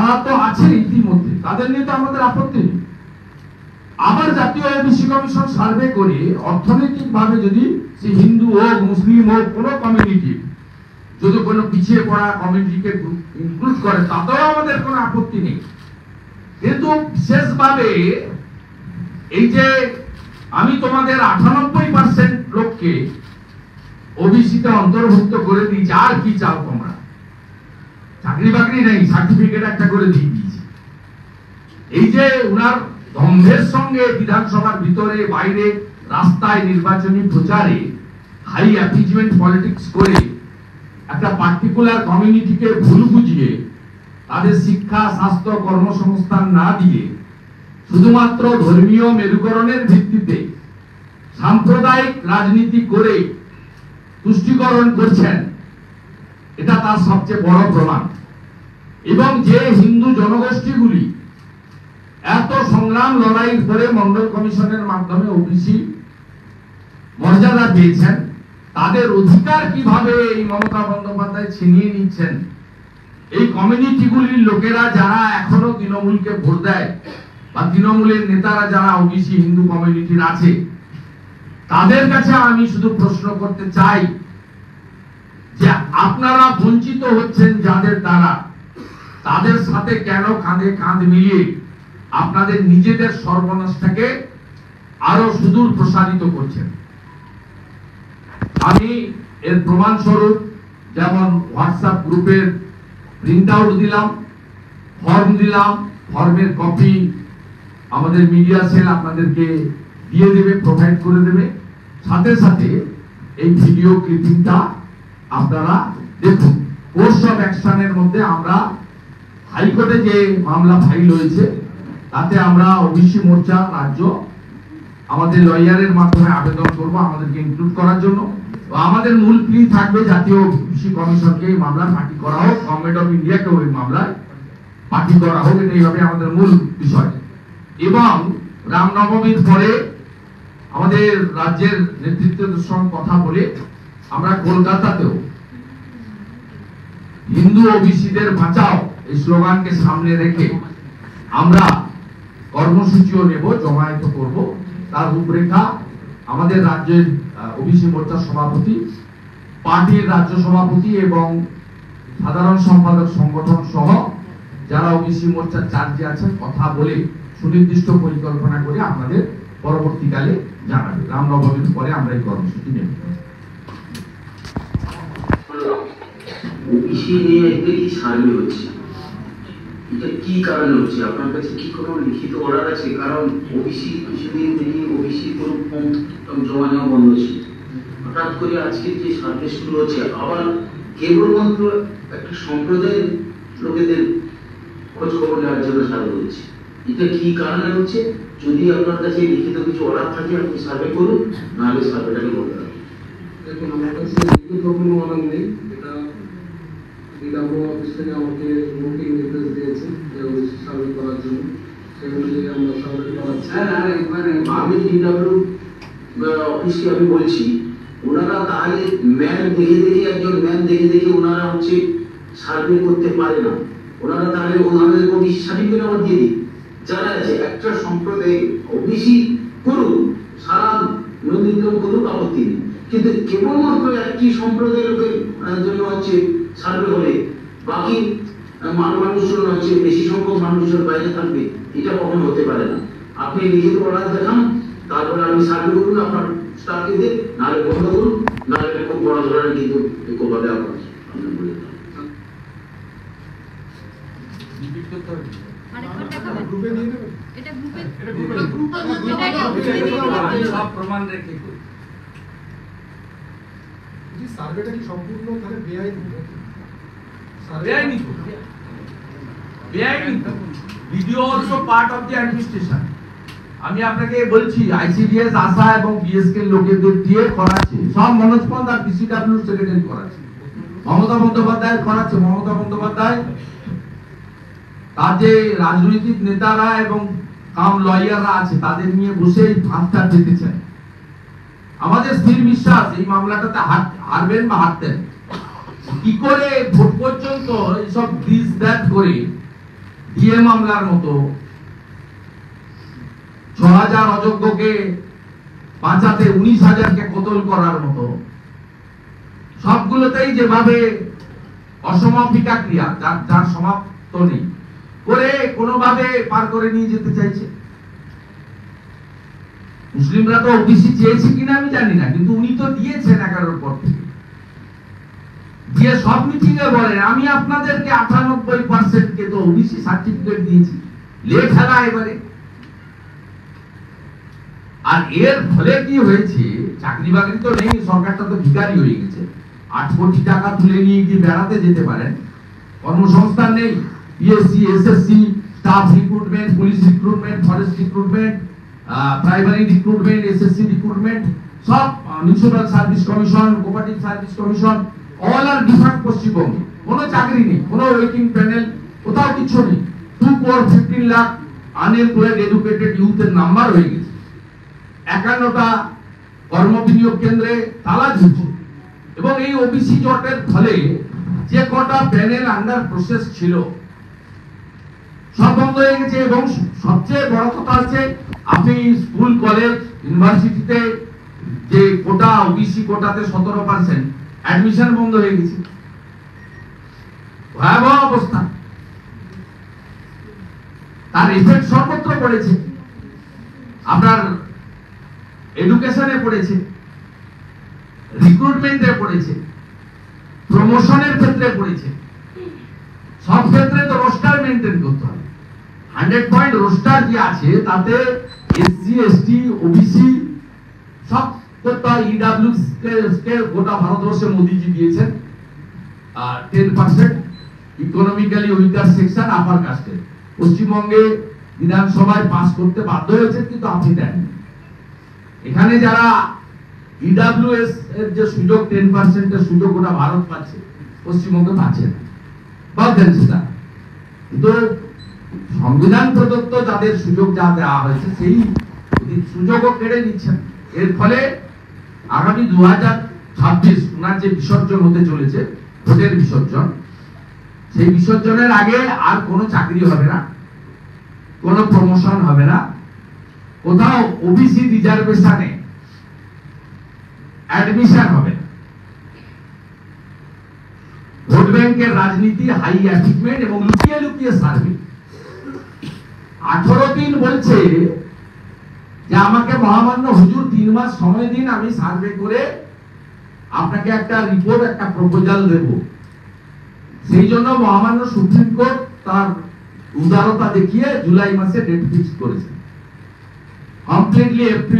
তারা তো আছে ইতিমধ্যে, তাদের নিয়ে তো আমাদের আপত্তি নেই। আবার জাতীয় ওবিসি কমিশন সার্ভে করে অর্থনৈতিক ভাবে যদি সে হিন্দু হোক, মুসলিম হোক, কোনো কমিউনিটি যদি কোনো পিছিয়ে পড়া কমিউনিটিকে ইনক্লুড করে, তাতেও আমাদের কোনো আপত্তি নেই। কিন্তু বিশেষভাবে এই যে আমি তোমাদের 98% লোককে ওবিসিতে অন্তর্ভুক্ত করে দিয়েছি, আর কি চাও তোমরা? চাকরি বাকরি নেই, সার্টিফিকেট একটা করে দিয়ে দিয়েছি। এই যে উনার দম্ভের সঙ্গে বিধানসভার ভিতরে বাইরে রাস্তায় নির্বাচনী প্রচারে হাই অ্যাপিজমেন্ট পলিটিক্স করে একটা পার্টিকুলার কমিউনিটিকে ভুল বুঝিয়ে তাদের শিক্ষা, স্বাস্থ্য, কর্মসংস্থান না দিয়ে শুধুমাত্র ধর্মীয় মেরুকরণের ভিত্তিতে সাম্প্রদায়িক রাজনীতি করে তুষ্টিকরণ করছেন, এটা তার সবচেয়ে বড় প্রমাণ। এবং যে হিন্দু জনগোষ্ঠীগুলি এত সংগ্রাম লড়াইয়ের পরে মন্ডল কমিশনের মাধ্যমে ওবিসি মর্যাদা পেয়েছেন, তাদের অধিকার কিভাবে এই মমতা বন্দ্যোপাধ্যায় ছিনিয়ে নিচ্ছেন, এই কমিউনিটিগুলির লোকেরা যারা এখনো তৃণমূলকে ভোট দেয় বা তৃণমূলের নেতারা যারা ওবিসি হিন্দু কমিউনিটির আছে, তাদের কাছে আমি শুধু প্রশ্ন করতে চাই যে আপনারা বঞ্চিত হচ্ছেন যাদের দ্বারা, তাদের সাথে কেন কাঁধে কাঁধ মিলিয়ে আপনাদের নিজেদের সর্বনাশটাকে আরো সুদূর প্রসারিত করছেন। আমি এর প্রমাণ স্বরূপ যেমন হোয়াটসঅ্যাপ গ্রুপের প্রিন্ট আউট দিলাম, ফর্ম দিলাম, ফর্মের কপি আমাদের মিডিয়া সেল আপনাদেরকে দিয়ে দেবে, প্রোভাইড করে দেবে। সাথে সাথে এই ভিডিও ক্লিপিংটা আপনারা দেখুন। কোর্স অফ অ্যাকশনের মধ্যে আমরা হাইকোর্টে যে মামলা ফাইল হয়েছে তাতে আমরা ওবিসি মোর্চা রাজ্য আমাদের লয়ারের মাধ্যমে আবেদন করব আমাদেরকে ইনক্লুড করার জন্য। আমাদের মূল প্লি থাকবে জাতীয় ওবিসি কমিশনকে এই মামলায় পার্টি করা হোক, গভর্নমেন্ট অফ ইন্ডিয়াকে ওই মামলায় পার্টি করা হোক, এটাই হবে আমাদের মূল বিষয়। এবং রামনবমীর পরে আমাদের রাজ্যের নেতৃত্বের সঙ্গে কথা বলে আমরা কলকাতাতেও হিন্দু ওবিসিদের বাঁচাও এই স্লোগানকে সামনে রেখে আমরা কর্মসূচিও নেব, জমায়েত করব। তার রূপরেখা আমাদের রাজ্যের ওবিসি মোর্চার সভাপতি, পার্টির রাজ্য সভাপতি এবং সাধারণ সম্পাদক সংগঠন সহ যারা ওবিসি মোর্চার চার্জে আছেন কথা বলে সুনির্দিষ্ট পরিকল্পনা করে আপনাদের পরবর্তীকালে জানাবে। রামনবমীর পরে আমরা এই কর্মসূচি নেব। ওবিসি নিয়ে একটা কি সার্ভে হচ্ছে, এটা কি কারণে হচ্ছে? আপনার কাছে কি কোনো লিখিত অর্ডার আছে? কারণ ওবিসি কিছুদিন থেকে ওবিসি কোনো ফর্ম জমা নেওয়া বন্ধ ছিল, হঠাৎ করে আজকে যে সার্ভে শুরু হচ্ছে আবার কেবলমাত্র একটা সম্প্রদায়ের লোকেদের খোঁজ খবর নেওয়ার জন্য সার্ভে হচ্ছে। এটা কি কারণে হচ্ছে? যদি আপনার কাছে লিখিত কিছু অর্ডার থাকে আপনি সার্ভে করুন, নাহলে সার্ভেটাকে বন্ধ রাখুন। দেখুন, আমার কাছে লিখিত কোনো অর্ডার নেই। এটা ডিডাব্লিউ অফিস থেকে আমাকে নোটিং নির্দেশ দিয়েছে যে ওবিসি সার্ভে করার জন্য, সেই অনুযায়ী আমরা সার্ভে করাচ্ছি। আমি ডিডাব্লিউ অফিসকে আমি বলছি, ওনারা তাহলে ম্যান দেখে দেখে একজন ম্যান দেখে দেখে ওনারা হচ্ছে সার্ভে করতে পারে না। ওনারা তাহলে ওনাদের ওবিসি সার্টিফিকেট আমার দিয়ে দিই, যারা আছে একটা সম্প্রদায় ওবিসি করুন, সারা নদীগ্রাম করুক, আপত্তি নেই। কিন্তু কেবলমাত্র একটি সম্প্রদায়ের লোকের জন্য হচ্ছে সার্ভে হলে বাকি মানুষজন হচ্ছে বেশি সংখ্যক মানুষজন বাইরে থাকবে, এটা কখনো হতে পারে না। আপনি লিখিত অর্ডার দেখান, তারপরে আপনি সার্ভে করুন, আপনার স্টাফকে দিয়ে, নাহলে বন্ধ করুন, নাহলে খুব বড় ধরনের কিন্তু কোপাবে আপনার বলে সার্ভেটা কি সম্পূর্ণ তাহলে বেআইনি? Video also part of the administration. আমি আপনাকে বলছি আইসিডিএস, আশা এবং বিএসকে লোকেদের দিয়ে করাচ্ছে, সব মনোজ পন্থ আর পিসিডব্লিউ সেক্রেটারি করাচ্ছে, মমতা বন্দ্যোপাধ্যায় করাচ্ছে। মমতা বন্দ্যোপাধ্যায় তার যে রাজনৈতিক নেতারা এবং কাম লয়াররা আছে তাদের নিয়ে বসে এই ফাঁদটা পেতেছেন। আমাদের স্থির বিশ্বাস এই মামলাটাতে হারবেন বা হারতেন। কি করে ভোট পর্যন্ত এইসব দিস দ্যাট করে ডিএ মামলার মতো ৬,০০০ অযোগ্যকে বাঁচাতে ১৯,০০০কে কতল করার মতো সবগুলোতেই যেভাবে অসমাপিকা ক্রিয়া যার সমাপ্ত নেই করে কোনোভাবে পার করে নিয়ে যেতে চাইছে। মুসলিমরা তো ওবিসি চেয়েছে কিনা আমি জানি না, কিন্তু উনি তো দিয়েছেন 11-র পর থেকে, দিয়ে সব মিটিং এ বলেন আমি আপনাদেরকে ৯৮% কে তো ওবিসি সার্টিফিকেট দিয়েছি, লে খেলা এবারে। আর এর ফলে কি হয়েছে, চাকরি বাকরি তো নেই, সরকারটা তো ভিখারি হয়ে গেছে। ৮ কোটি টাকা তুলে নিয়ে গিয়ে বেড়াতে যেতে পারেন, কর্মসংস্থান নেই। PSC, SSC, staff recruitment, police recruitment, forest recruitment, primary recruitment, SSC recruitment, সব municipal service commission, cooperative service commission, all আর ডিফারেন্ট পশ্চিমবঙ্গে। কোনো চাকরি নেই, কোনো ওয়েটিং প্যানেল, কোথাও কিছু নেই। 2 crore 15 lakh আনএমপ্লয়েড এডুকেটেড ইউথের নাম্বার হয়ে গেছে। ৫১টা কর্মবিনিয়োগ কেন্দ্রে তালা ঝুলছে। এবং এই ওবিসি জটের ফলে যে কটা প্যানেল আন্ডার প্রসেস ছিল সব বন্ধ হয়ে গেছে। এবং সবচেয়ে বড় কথা হচ্ছে, আপনি স্কুল, কলেজ, ইউনিভার্সিটিতে যে কোটা, ওবিসি কোটাতে 17% অ্যাডমিশন বন্ধ হয়ে গেছে। ভয়াবহ অবস্থা। তার এফেক্ট সর্বত্র পড়েছে, আপনার এডুকেশনে পড়েছে, রিক্রুটমেন্টে পড়েছে, প্রমোশনের ক্ষেত্রে পড়েছে। সব ক্ষেত্রে তো রোস্টার মেইনটেইন করতে হবে। 100 পয়েন্ট রোস্টার যে আছে তাতে এসসি, এসটি, ওবিসি সব করতে হয়। ইডব্লিউএস কে গোটা ভারতবর্ষে মোদিজি দিয়েছেন 10% ইকোনমিক্যালি উইকার সেকশন আপার কাস্টে। পশ্চিমবঙ্গে বিধানসভায় পাস করতে বাধ্য হয়েছে, কিন্তু আপনি দেন। এখানে যারা ইডব্লিউএস এর যে সুযোগ 10% এর সুযোগ গোটা ভারত পাচ্ছে, পশ্চিমবঙ্গে পাচ্ছে না, বাদ দেন সেটা। কিন্তু সংবিধান প্রদত্ত যাদের সুযোগ যা দেওয়া হয়েছে সেই সুযোগও কেড়ে নিচ্ছেন। এর ফলে আগামী 2026 ওনার যে বিসর্জন হতে চলেছে, ভোটের বিসর্জন, সেই বিসর্জনের আগে আর কোনো চাকরি হবে না, কোনো প্রমোশন হবে না, কোথাও ওবিসি রিজার্ভেশনে অ্যাডমিশন হবে না। ভোট ব্যাংকের রাজনীতি, হাই অ্যাচিভমেন্ট এবং লুকিয়ে লুকিয়ে সার্ভে। 18 দিন বলছে যে আমাকে মহামান্য হুজুর 3 মাস সময় দিন, আমি সার্ভে করে আপনাকে একটা রিপোর্ট, একটা প্রপোজাল দেব। সেই জন্য মহামান্য সুপ্রিম কোর্ট তার উদারতা দেখিয়ে জুলাই মাসে ডেট ফিক্স করেছে। Completely April